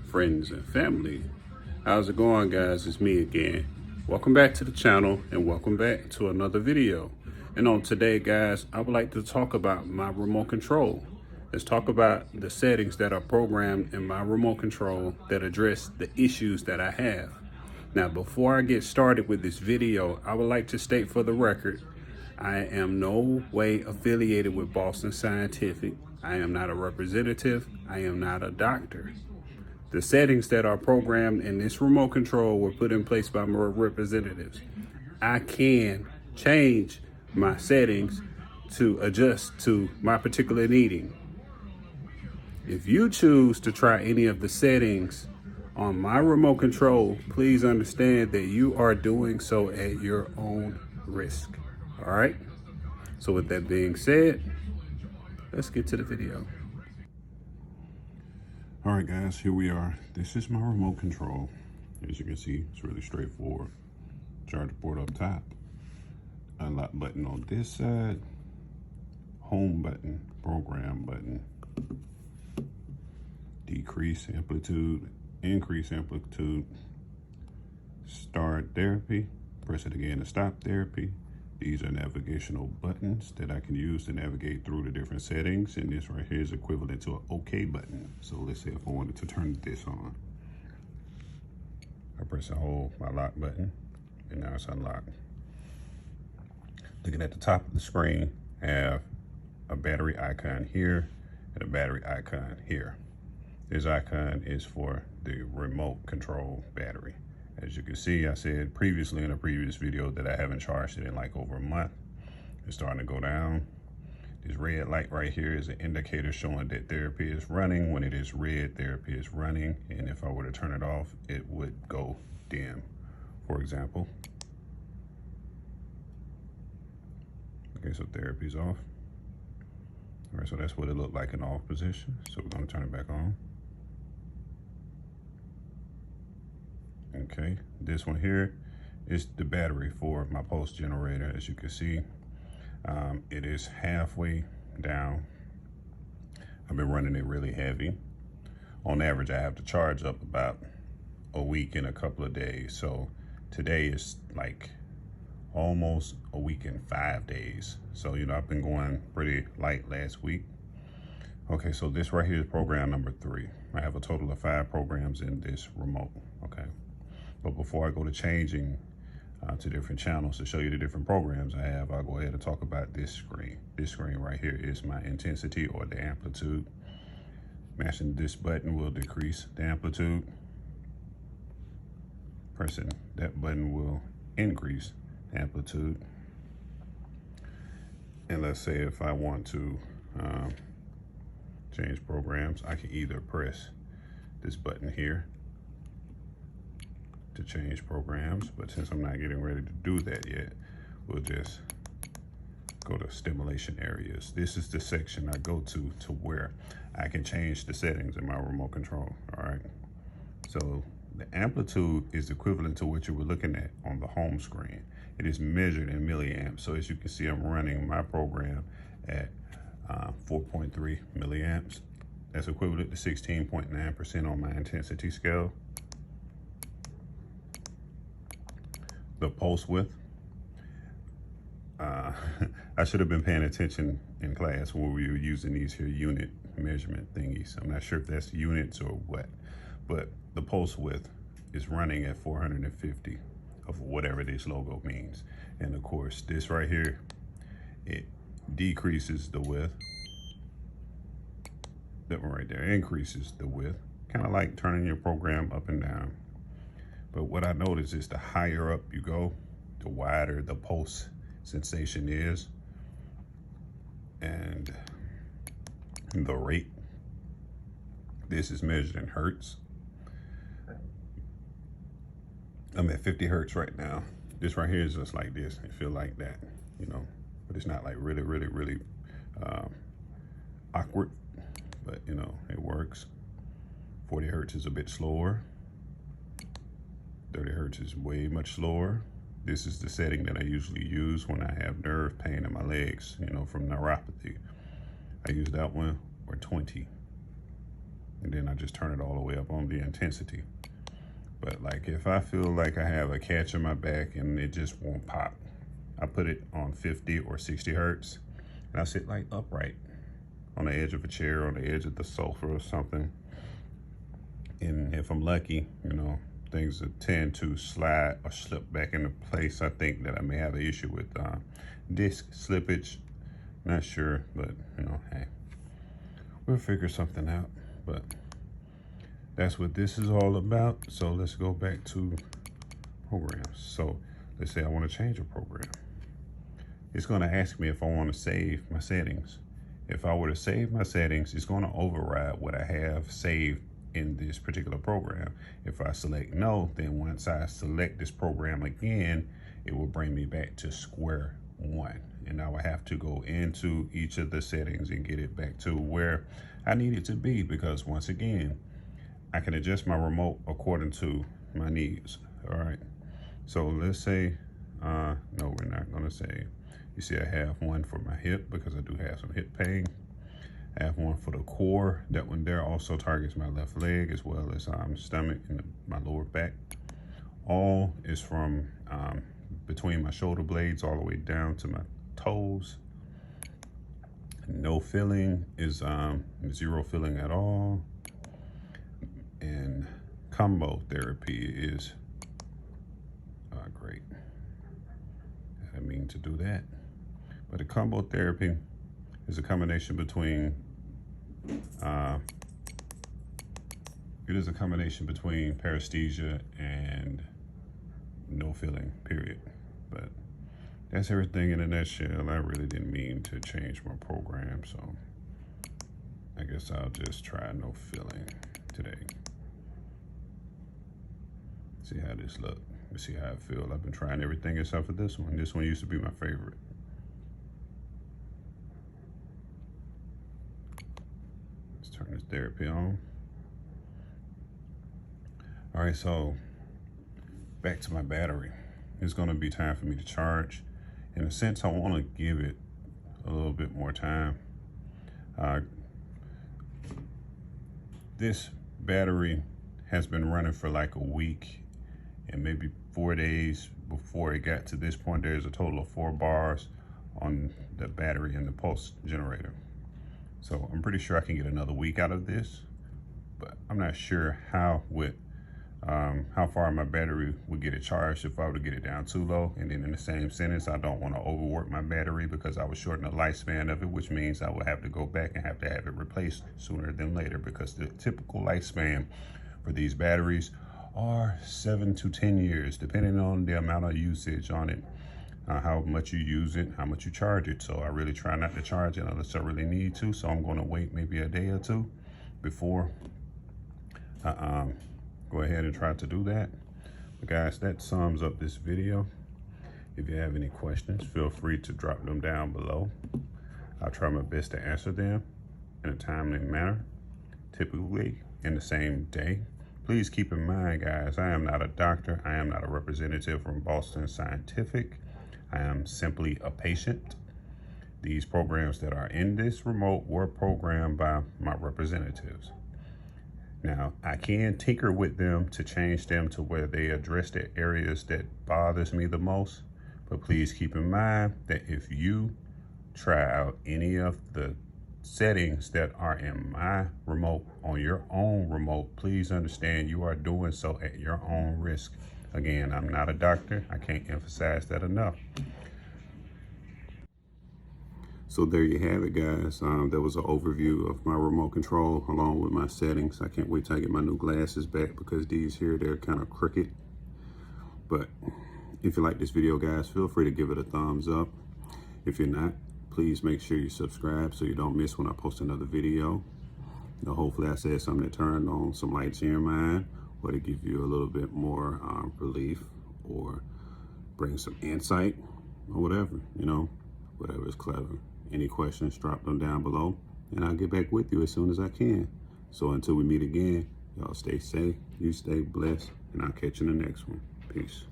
friends and family. How's it going, guys? It's me again. Welcome back to the channel and welcome back to another video. And on today, guys, I would like to talk about my remote control. Let's talk about the settings that are programmed in my remote control that address the issues that I have. Now, before I get started with this video, I would like to state for the record, I am no way affiliated with Boston Scientific. I am not a representative. I am not a doctor. The settings that are programmed in this remote control were put in place by my representatives. I can change my settings to adjust to my particular needing. If you choose to try any of the settings on my remote control, please understand that you are doing so at your own risk. All right? So with that being said, let's get to the video. All right, guys, here we are. This is my remote control. As you can see, it's really straightforward. Charger port up top, unlock button on this side, home button, program button, decrease amplitude, increase amplitude, start therapy, press it again to stop therapy. These are navigational buttons that I can use to navigate through the different settings, and this right here is equivalent to an OK button. So let's say if I wanted to turn this on, I press and hold my lock button, and now it's unlocked. Looking at the top of the screen, I have a battery icon here and a battery icon here. This icon is for the remote control battery. As you can see, I said previously in a previous video that I haven't charged it in like over a month. It's starting to go down. This red light right here is an indicator showing that therapy is running. When it is red, therapy is running. And if I were to turn it off, it would go dim, for example. Okay, so therapy's off. All right, so that's what it looked like in off position. So we're gonna turn it back on. Okay, this one here is the battery for my pulse generator. As you can see, it is halfway down. I've been running it really heavy. On average, I have to charge up about a week in a couple of days. So today is like almost a week and 5 days. So, you know, I've been going pretty light last week. Okay, so this right here is program number 3. I have a total of 5 programs in this remote, okay? But before I go to changing to different channels to show you the different programs I have, I'll go ahead and talk about this screen. This screen right here is my intensity or the amplitude. Mashing this button will decrease the amplitude. Pressing that button will increase the amplitude. And let's say if I want to change programs, I can either press this button here to change programs, but since I'm not getting ready to do that yet, we'll just go to stimulation areas. This is the section I go to where I can change the settings in my remote control. All right, so the amplitude is equivalent to what you were looking at on the home screen. It is measured in milliamps. So as you can see, I'm running my program at 4.3 milliamps. That's equivalent to 16.9% on my intensity scale. The pulse width, I should have been paying attention in class when we were using these here unit measurement thingies. I'm not sure if that's units or what, but the pulse width is running at 450 of whatever this logo means. And of course, this right here, it decreases the width. That one right there increases the width, kind of like turning your program up and down. But what I noticed is the higher up you go, the wider the pulse sensation is. And the rate, this is measured in hertz. I'm at 50 hertz right now. This right here is just like this. It feels like that, you know, but it's not like really, really, really awkward, but you know, it works. 40 hertz is a bit slower. 30 hertz is way much slower. This is the setting that I usually use when I have nerve pain in my legs, you know, from neuropathy. I use that one, or 20. and then I just turn it all the way up on the intensity. But like if I feel like I have a catch in my back and it just won't pop, I put it on 50 or 60 hertz, and I sit like upright on the edge of a chair, on the edge of the sofa or something. And if I'm lucky, you know, things that tend to slide or slip back into place, I think that I may have an issue with disc slippage. Not sure, but you know, hey, we'll figure something out. But that's what this is all about. So let's go back to programs. So let's say I want to change a program. It's going to ask me if I want to save my settings. If I were to save my settings, it's going to override what I have saved in this particular program. If I select no, then once I select this program again, it will bring me back to square one. And I will have to go into each of the settings and get it back to where I need it to be, because once again, I can adjust my remote according to my needs. All right. So let's say, no, we're not going to say, you see I have one for my hip because I do have some hip pain. I have one for the core. That one there also targets my left leg as well as stomach and my lower back. All is from between my shoulder blades all the way down to my toes. No filling is zero filling at all. And combo therapy is great. I didn't mean to do that. But a combo therapy is a combination between paresthesia and no filling, period. But that's everything in a nutshell. I really didn't mean to change my program, so I guess I'll just try no filling today. See how this look. Let's see how I feel. I've been trying everything except for this one. This one used to be my favorite. Let's turn this therapy on. All right, so back to my battery. It's gonna be time for me to charge. In a sense, I wanna give it a little bit more time. This battery has been running for like a week and maybe 4 days before it got to this point. There's a total of 4 bars on the battery and the pulse generator. So I'm pretty sure I can get another week out of this, but I'm not sure how far my battery would get it charged if I were to get it down too low. And then in the same sentence, I don't want to overwork my battery because I would shorten the lifespan of it, which means I will have to go back and have to have it replaced sooner than later, because the typical lifespan for these batteries are 7 to 10 years, depending on the amount of usage on it, how much you use it, how much you charge it. So I really try not to charge it unless I really need to. So I'm going to wait maybe a day or two before go ahead and try to do that. But guys, that sums up this video. If you have any questions, feel free to drop them down below. I'll try my best to answer them in a timely manner, typically in the same day. Please keep in mind, guys, I am not a doctor. I am not a representative from Boston Scientific. I am simply a patient. These programs that are in this remote were programmed by my representatives. Now, I can tinker with them to change them to where they address the areas that bothers me the most. But please keep in mind that if you try out any of the settings that are in my remote on your own remote, please understand you are doing so at your own risk. Again, I'm not a doctor. I can't emphasize that enough. So there you have it, guys. That was an overview of my remote control along with my settings. I can't wait till I get my new glasses back because these here, they're kind of crooked. But if you like this video, guys, feel free to give it a thumbs up. If you're not, please make sure you subscribe so you don't miss when I post another video. You know, hopefully I said something that turned on some lights in your mind, or to give you a little bit more relief, or bring some insight, or whatever, you know, whatever is clever. Any questions, drop them down below, and I'll get back with you as soon as I can. So until we meet again, y'all stay safe, you stay blessed, and I'll catch you in the next one. Peace.